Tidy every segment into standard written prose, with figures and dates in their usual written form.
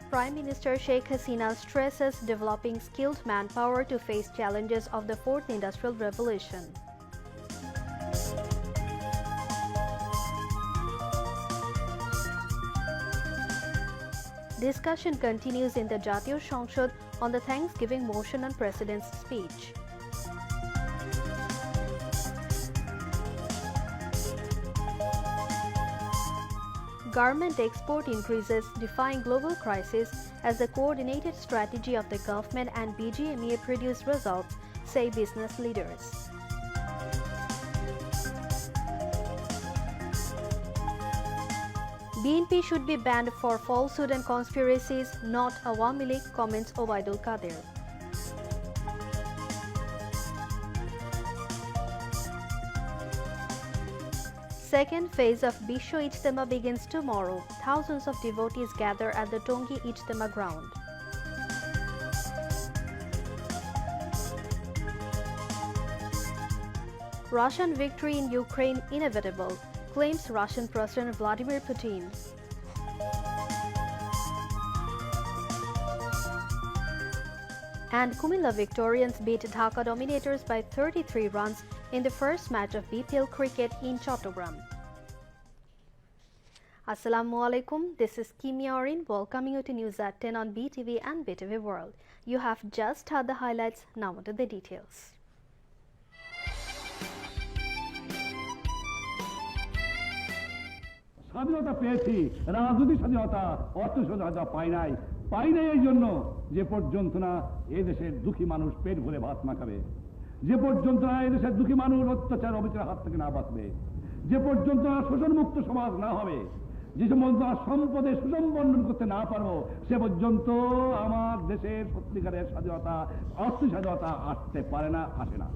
Prime Minister Sheikh Hasina stresses developing skilled manpower to face challenges of the Fourth Industrial Revolution. Discussion continues in the Jatiyo সংসদ on the Thanksgiving motion on President's speech. Garment export increases, defying global crisis as the coordinated strategy of the government and BGMEA produced results, say business leaders. BNP should be banned for falsehood and conspiracies, not Awami League, comments Obaidul Qadir. Second phase of Bisho Ijtema begins tomorrow. Thousands of devotees gather at the Tongi Ijtema ground. Russian victory in Ukraine inevitable, claims Russian President Vladimir Putin. And Kumilla Victorians beat Dhaka Dominators by 33 runs in the first match of BPL cricket in Chattogram. Assalamu alaikum, this is Kimi Orin welcoming you to News at 10 on BTV and BTV World. You have just heard the highlights, now onto the details. স্বাধীনতা পেয়েছি রাজনৈতিক স্বাধীনতা অর্থ স্বাধীনতা পাই নাই এই জন্য যে পর্যন্ত না এই দেশের দুঃখী মানুষ পেট ভরে ভাত না খাবে, যে পর্যন্ত না এই দেশের দুঃখী মানুষ অত্যাচার অবিচারের হাত থেকে না বাঁচবে, যে পর্যন্ত না শোষণমুক্ত সমাজ না হবে, যে পর্যন্ত সম্পদে সুষম বন্টন করতে না পারবো, সে পর্যন্ত আমার দেশের সত্যিকারের স্বাধীনতা অর্থ স্বাধীনতা আসতে পারে না, আসে না।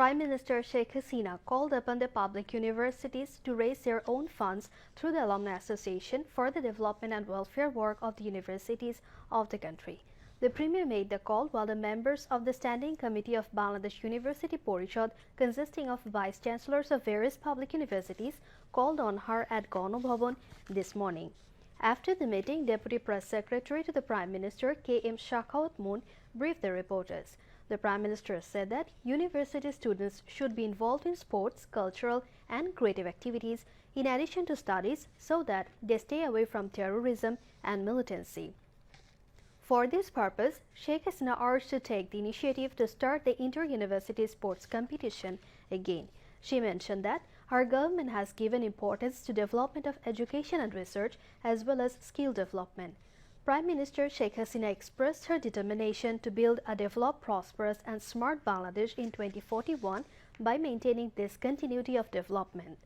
Prime Minister Sheikh Hasina called upon the public universities to raise their own funds through the Alumni Association for the development and welfare work of the universities of the country. The Premier made the call while the members of the Standing Committee of Bangladesh University Porishad, consisting of Vice Chancellors of various public universities, called on her at Gano Bhavan this morning. After the meeting, Deputy Press Secretary to the Prime Minister K.M. Shakhawat Moon briefed the reporters. The Prime Minister said that university students should be involved in sports, cultural and creative activities in addition to studies so that they stay away from terrorism and militancy. For this purpose, Sheikh Hasina urged to take the initiative to start the inter-university sports competition again. She mentioned that her government has given importance to development of education and research as well as skill development. Prime Minister Sheikh Hasina expressed her determination to build a developed, prosperous and smart Bangladesh in 2041 by maintaining this continuity of development.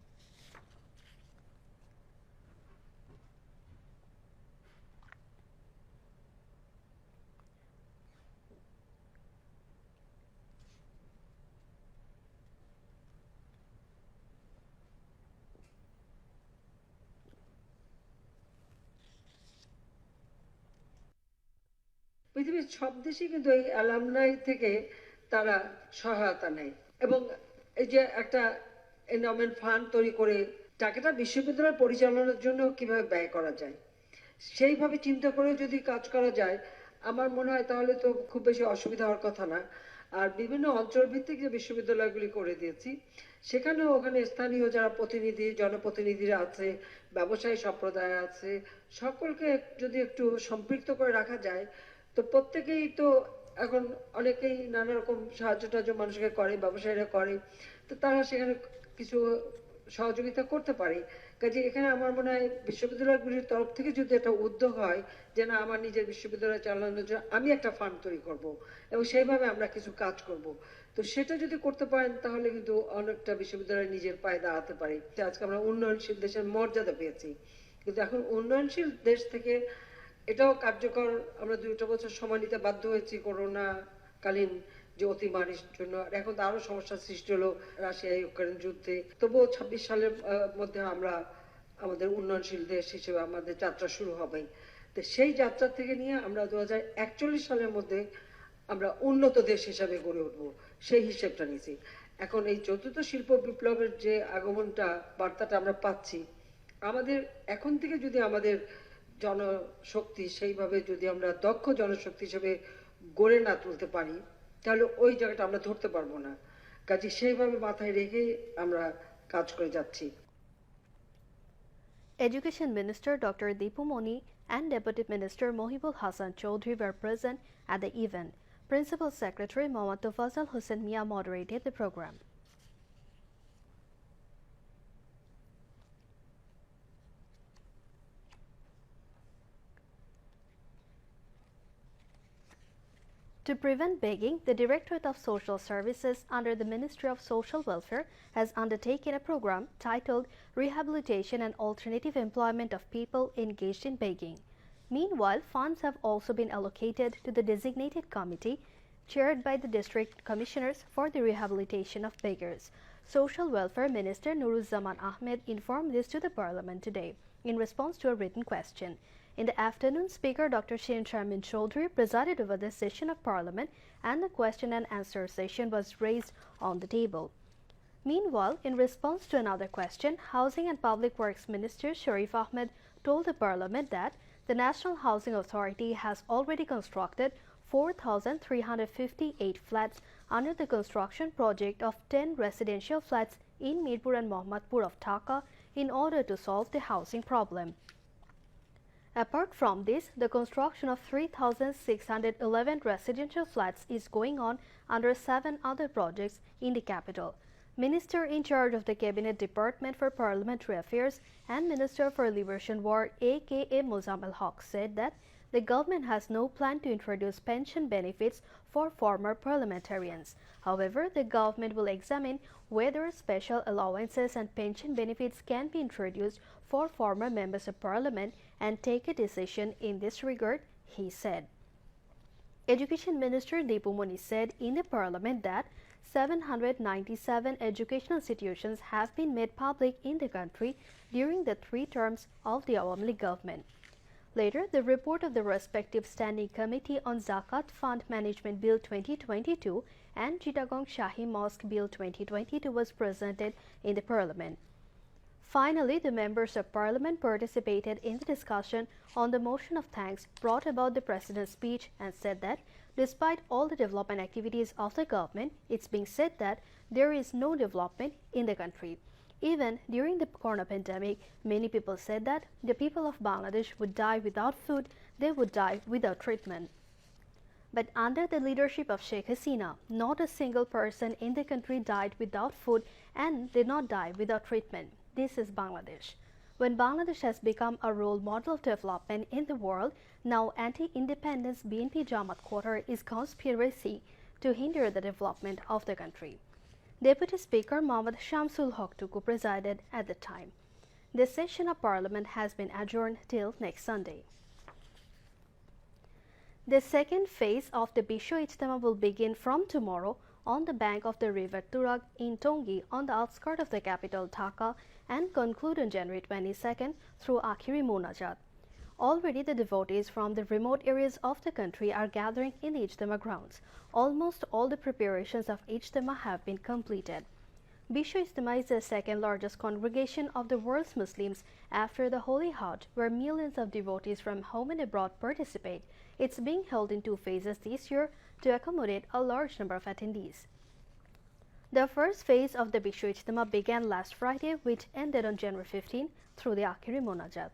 পৃথিবীর সব দেশই কিন্তু এই alumni থেকে তারা সহায়তা নেয় এবং এই যে একটা এন্ডাওমেন্ট ফান্ড তৈরি করে টাকাটা বিশ্ববিদ্যালয় পরিচালনার জন্য কিভাবে ব্যয় করা যায় সেইভাবে চিন্তা করে যদি কাজ করা যায় আমার মনে হয় তাহলে তো খুব বেশি অসুবিধা হওয়ার কথা না। আর বিভিন্ন অঞ্চলভিত্তিক যে বিশ্ববিদ্যালয়গুলি করে দিয়েছি সেখানেও ওখানে স্থানীয় যারা প্রতিনিধি জনপ্রতিনিধিরা আছে, ব্যবসায়ী সম্প্রদায় আছে, সকলকে যদি একটু সম্পৃক্ত করে রাখা যায় তো প্রত্যেকেই তো এখন অনেকেই নানা রকম সাহায্য টাহায্য মানুষকে করে, ব্যবসায়ীরা করে, তো তারা সেখানে কিছু সহযোগিতা করতে পারে। কাজে এখানে আমার মনে হয় বিশ্ববিদ্যালয়গুলির তরফ থেকে যদি একটা উদ্যোগ হয় যে না আমার নিজের বিশ্ববিদ্যালয় চালানোর জন্য আমি একটা ফান্ড তৈরি করব এবং সেইভাবে আমরা কিছু কাজ করব, তো সেটা যদি করতে পারেন তাহলে কিন্তু অনেকটা বিশ্ববিদ্যালয় নিজের পায়ে দাঁড়াতে পারে। আজকে আমরা উন্নয়নশীল দেশের মর্যাদা পেয়েছি, কিন্তু এখন উন্নয়নশীল দেশ থেকে এটাও কার্যকর আমরা 2টা বছর সময় নিতে বাধ্য হয়েছি করোনা কালীন যে অতিমারির জন্য। এখন তো আরো সমস্যার সৃষ্টি হলো রাশিয়া ইউক্রেন যুদ্ধে, তবুও 26 সালের মধ্যে আমরা আমাদের উন্নয়নশীল দেশ হিসেবে আমাদের যাত্রা শুরু হবে। তো সেই যাত্রা থেকে নিয়ে আমরা 2041 সালের মধ্যে আমরা উন্নত দেশ হিসাবে গড়ে উঠবো, সেই হিসেবটা নিয়েছি। এখন এই চতুর্থ শিল্প বিপ্লবের যে আগমনটা বার্তাটা আমরা পাচ্ছি আমাদের এখন থেকে যদি আমাদের জনশক্তি সেইভাবে যদি আমরা দক্ষ জনশক্তি হিসেবে গড়ে না তুলতে পারি, তাহলে ওই জায়গাটা আমরা ধরতে পারবো না। কাজে সেইভাবে মাথায় রেখে আমরা কাজ করে যাচ্ছি। Education Minister Dr. Deepu Moni and Deputy Minister Mohibul Hassan Chaudhry were present at the event. Principal Secretary Mohammad Tofazal Hussain Mia moderated the program. To prevent begging, the Directorate of Social Services under the Ministry of Social Welfare has undertaken a program titled Rehabilitation and Alternative Employment of People Engaged in Begging. Meanwhile, funds have also been allocated to the designated committee chaired by the district commissioners for the rehabilitation of beggars. Social Welfare Minister Nuruzzaman Ahmed informed this to the Parliament today in response to a written question. In the afternoon, Speaker Dr. Shen Charmin Chaudhry presided over the session of Parliament and the question and answer session was raised on the table. Meanwhile, in response to another question, Housing and Public Works Minister Sharif Ahmed told the Parliament that the National Housing Authority has already constructed 4,358 flats under the construction project of 10 residential flats in Mirpur and Mohammadpur of Dhaka in order to solve the housing problem. Apart from this, the construction of 3,611 residential flats is going on under 7 other projects in the capital. Minister in charge of the Cabinet Department for Parliamentary Affairs and Minister for Liberation War aka Muzammil Haq said that the government has no plan to introduce pension benefits for former parliamentarians. However, the government will examine whether special allowances and pension benefits can be introduced for former members of parliament and take a decision in this regard, he said. Education Minister Deepu Moni said in the Parliament that 797 educational institutions have been made public in the country during the 3 terms of the Awami League government. Later, the report of the respective Standing Committee on Zakat Fund Management Bill 2022 and Chittagong Shahi Mosque Bill 2022 was presented in the Parliament. Finally, the members of Parliament participated in the discussion on the motion of thanks brought about the President's speech and said that despite all the development activities of the government, it's being said that there is no development in the country. Even during the corona pandemic, many people said that the people of Bangladesh would die without food, they would die without treatment. But under the leadership of Sheikh Hasina, not a single person in the country died without food and did not die without treatment. This is Bangladesh. When Bangladesh has become a role model of development in the world, now anti-independence BNP Jamaat quarter is conspiracy to hinder the development of the country. Deputy Speaker Mohammad Shamsul Haq Tuku presided at the time. The session of Parliament has been adjourned till next Sunday. The second phase of the Bisho Ijtema will begin from tomorrow on the bank of the river Turag in Tongi on the outskirts of the capital Dhaka and conclude on January 22nd through Akhiri Munajat. Already the devotees from the remote areas of the country are gathering in the Ijtema grounds. Almost all the preparations of Ijtema have been completed. Bisho Ijtema is the second largest congregation of the world's Muslims after the Holy Hajj, where millions of devotees from home and abroad participate. It's being held in 2 phases this year to accommodate a large number of attendees. The first phase of the Bisho Ijtema began last Friday, which ended on January 15 through the Akhiri Munajat.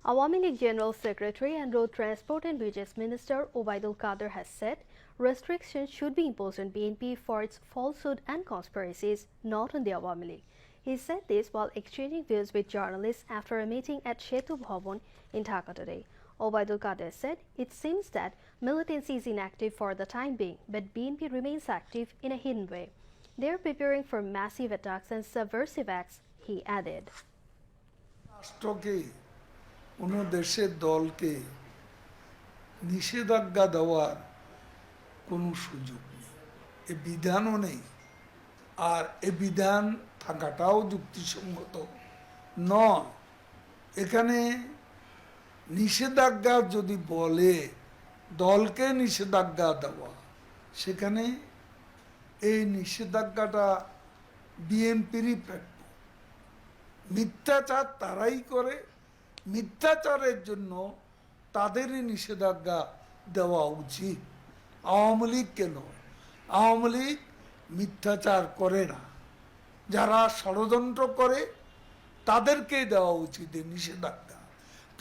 Awami League General Secretary and Road Transport and Bridges Minister Obaidul Qadir has said restrictions should be imposed on BNP for its falsehood and conspiracies, not on the Awami League. He said this while exchanging views with journalists after a meeting at Shetu Bhavan in Dhaka today. Obaidul Qadir said it seems that militancy is inactive for the time being, but BNP remains active in a hidden way. They are preparing for massive attacks and subversive acts, he added. রাষ্ট্রকে কোনো দেশের দলকে নিষেধাজ্ঞা দেওয়ার কোনো সুযোগ নেই, এ বিধানও নেই, আর এ বিধান থাকাটাও যুক্তিসঙ্গত নয়। এখানে নিষেধাজ্ঞা যদি বলে দলকে নিষেধাজ্ঞা দেওয়া, সেখানে এই নিষেধাজ্ঞাটা বিএনপিরই প্রাপ্য। মিথ্যাচার তারাই করে, মিথ্যাচারের জন্য তাদেরই নিষেধাজ্ঞা দেওয়া উচিত। আওয়ামী লীগ কেন? আওয়ামী লীগ মিথ্যাচার করে না, যারা ষড়যন্ত্র করে তাদেরকেই দেওয়া উচিত এই নিষেধাজ্ঞা।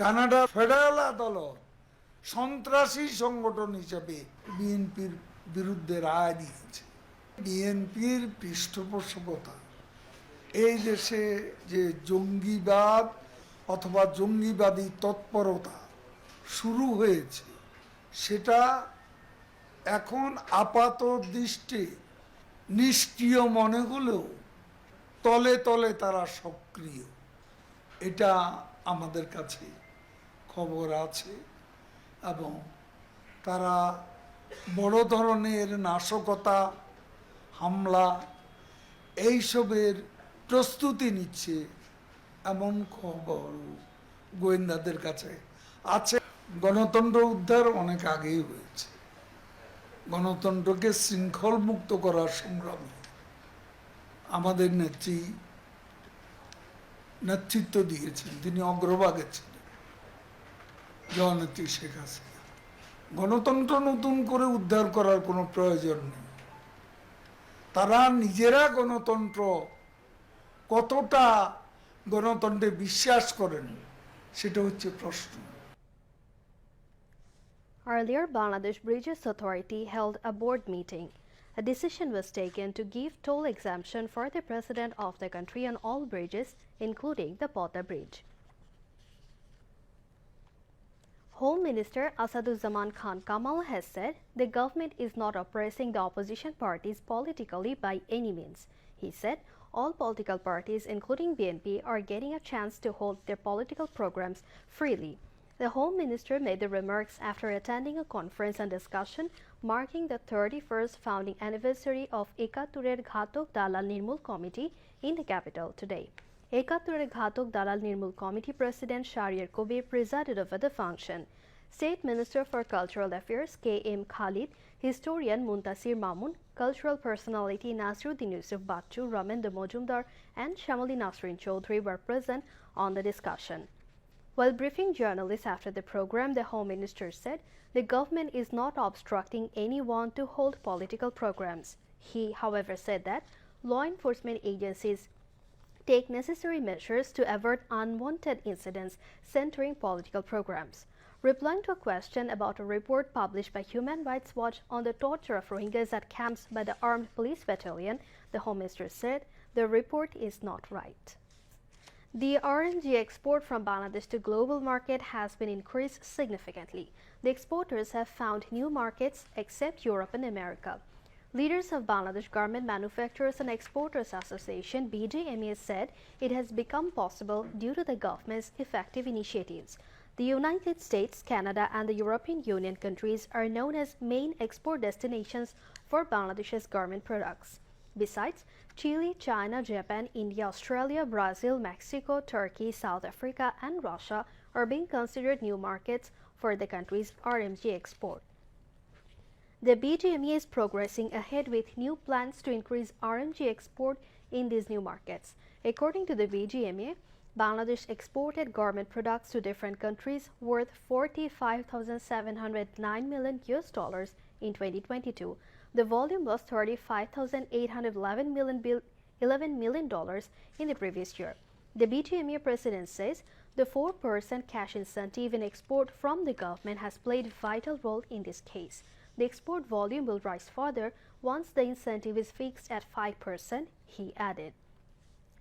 কানাডা ফেডারেল আদালত সন্ত্রাসী সংগঠন হিসেবে বিএনপির বিরুদ্ধে রায় দিয়েছে। বিএনপির পৃষ্ঠপোষকতা এই দেশে যে জঙ্গিবাদ অথবা জঙ্গিবাদী তৎপরতা শুরু হয়েছে, সেটা এখন আপাত দৃষ্টি নিষ্ক্রিয় মনে হলেও তলে তলে তারা সক্রিয়। এটা আমাদের কাছে খবর আছে এবং তারা বড় ধরনের নাশকতা, হামলা এইসবের প্রস্তুতি নিচ্ছে এমন খবর গোয়েন্দাদের কাছে আছে। গণতন্ত্র উদ্ধার অনেক আগেই হয়েছে। গণতন্ত্রকে শৃঙ্খল মুক্ত করার সংগ্রামে আমাদের নেতৃত্ব দিয়েছেন, তিনি অগ্রভাগে ছিলেন, জননেত্রী শেখ হাসিনা। গণতন্ত্র নতুন করে উদ্ধার করার কোনো প্রয়োজন নেই। তারা নিজেরা গণতন্ত্র কতটা গণতন্ত্রে বিশ্বাস করেন সেটা হচ্ছে প্রশ্ন। Earlier, Bangladesh Bridges Authority held a board meeting. A decision was taken to give toll exemption for the president of the country on all bridges, including the Pota Bridge. Home Minister Asaduzzaman Khan Kamal has said the government is not oppressing the opposition parties politically by any means. He said all political parties, including BNP, are getting a chance to hold their political programs freely. The Home Minister made the remarks after attending a conference and discussion marking the 31st founding anniversary of Ekatturer Ghatok Dalal Nirmul Committee in the capital today. Ekatturer Ghatok Dalal Nirmul Committee President Shahriar Kobir presided over the function. State Minister for Cultural Affairs K.M. Khalid, historian Muntasir Mamun, cultural personality Nasruddin Yusuf Bachchu, Ramendra Mojumdar and Shamali Nasrin Chaudhry were present on the discussion. While briefing journalists after the program, the Home Minister said the government is not obstructing anyone to hold political programs. He, however, said that law enforcement agencies take necessary measures to avert unwanted incidents centering political programs. Replying to a question about a report published by Human Rights Watch on the torture of Rohingyas at camps by the Armed Police Battalion, the Home Minister said the report is not right. The RMG export from Bangladesh to global market has been increased significantly. The exporters have found new markets except Europe and America. Leaders of Bangladesh Garment Manufacturers and Exporters Association (BGMA) said it has become possible due to the government's effective initiatives. The United States, Canada and the European Union countries are known as main export destinations for Bangladesh's garment products. Besides, Chile, China, Japan, India, Australia, Brazil, Mexico, Turkey, South Africa and Russia are being considered new markets for the country's RMG export. The BGME is progressing ahead with new plans to increase RMG export in these new markets. According to the BGMA, Bangladesh exported garment products to different countries worth $45,709 million in 2022. The volume was $35,811 million in the previous year. The BGMA president says the 4% cash incentive in export from the government has played a vital role in this case. The export volume will rise further once the incentive is fixed at 5%, he added.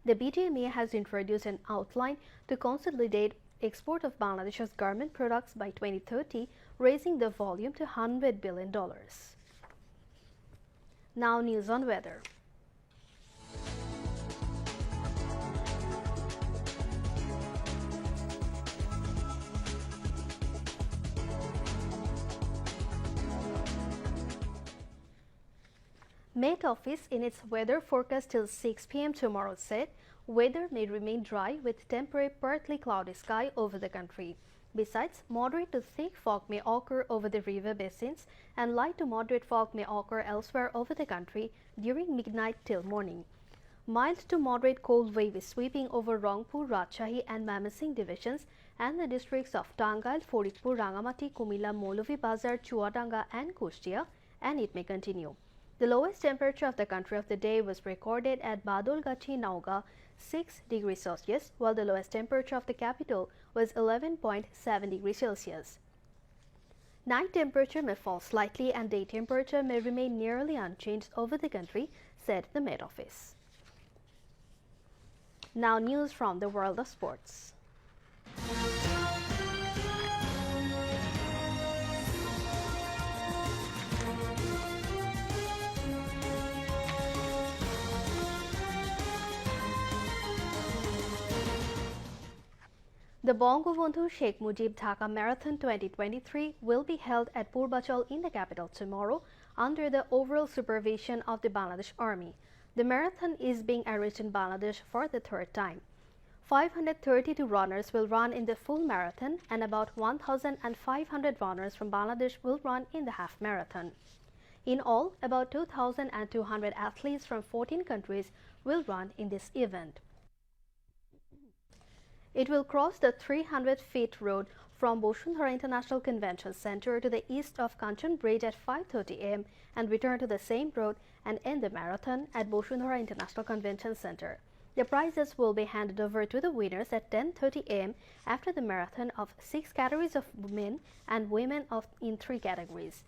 The BGMA has introduced an outline to consolidate export of Bangladesh's garment products by 2030, raising the volume to $100 billion. Now news on weather. Met Office in its weather forecast till 6 p.m. tomorrow said weather may remain dry with temporary partly cloudy sky over the country. Besides, moderate to thick fog may occur over the river basins and light to moderate fog may occur elsewhere over the country during midnight till morning. Mild to moderate cold wave is sweeping over Rangpur, Rajshahi and Mymensingh divisions and the districts of Tangail, Faridpur, Rangamati, Kumila, Moulabibazar, Chuadanga and Kushtia, and it may continue. The lowest temperature of the country of the day was recorded at Badolgachi, Nauga, 6 degrees Celsius, while the lowest temperature of the capital was 11.7 degrees Celsius. Night temperature may fall slightly and day temperature may remain nearly unchanged over the country, said the Met Office. Now news from the world of sports. The Bangabandhu Sheikh Mujib Dhaka Marathon 2023 will be held at Purbanchal in the capital tomorrow under the overall supervision of the Bangladesh Army. The marathon is being arranged in Bangladesh for the third time. 532 runners will run in the full marathon and about 1,500 runners from Bangladesh will run in the half marathon. In all, about 2,200 athletes from 14 countries will run in this event. It will cross the 300-feet road from Bosundhara International Convention Center to the east of Kanchan Bridge at 5:30 am and return to the same road and end the marathon at Bosundhara International Convention Center. The prizes will be handed over to the winners at 10:30 am after the marathon of 6 categories of men and women in 3 categories.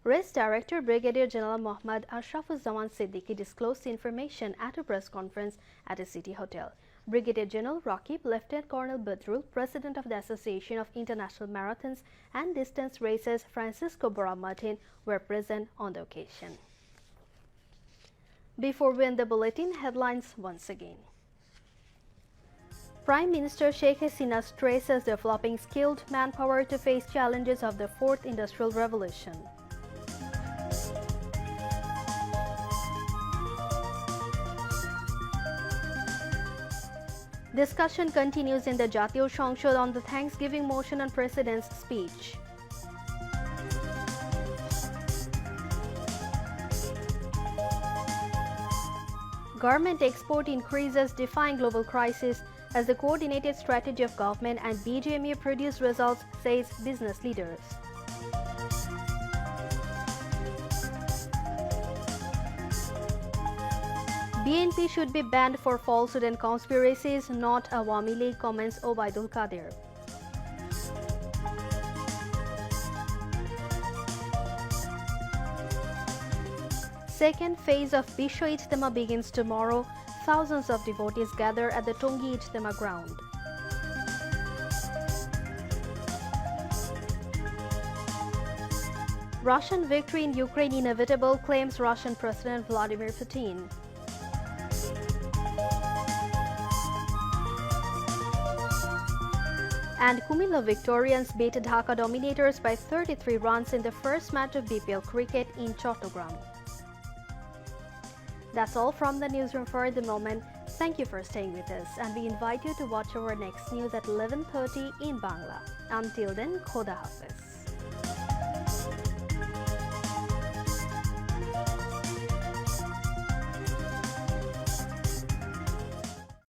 Race Director Brigadier General Mohammad Ashrafuzzaman Siddiqui disclosed the information at a press conference at a city hotel. Brigadier General Rakib, Lieutenant Colonel Badrul, President of the Association of International Marathons and Distance Races, Francisco Bora Martin, were present on the occasion. Before we end the bulletin, headlines once again. Prime Minister Sheikh Hasina stresses developing skilled manpower to face challenges of the Fourth Industrial Revolution. Discussion continues in the Jatiyo সংসদ on the Thanksgiving motion on President's speech. Garment export increases defying global crisis as the coordinated strategy of government and BGME produce results, says business leaders. BNP should be banned for falsehood and conspiracies, not Awami League, comments Obaidul Qadir. Second phase of Bisho Ijtema begins tomorrow. Thousands of devotees gather at the Tongi Ijtema ground. Russian victory in Ukraine inevitable, claims Russian President Vladimir Putin. And Kumila Victorians beat Dhaka Dominators by 33 runs in the first match of BPL cricket in Chattogram. That's all from the newsroom for the moment. Thank you for staying with us, and we invite you to watch our next news at 11:30 in Bangla. Until then, Khoda Hafiz.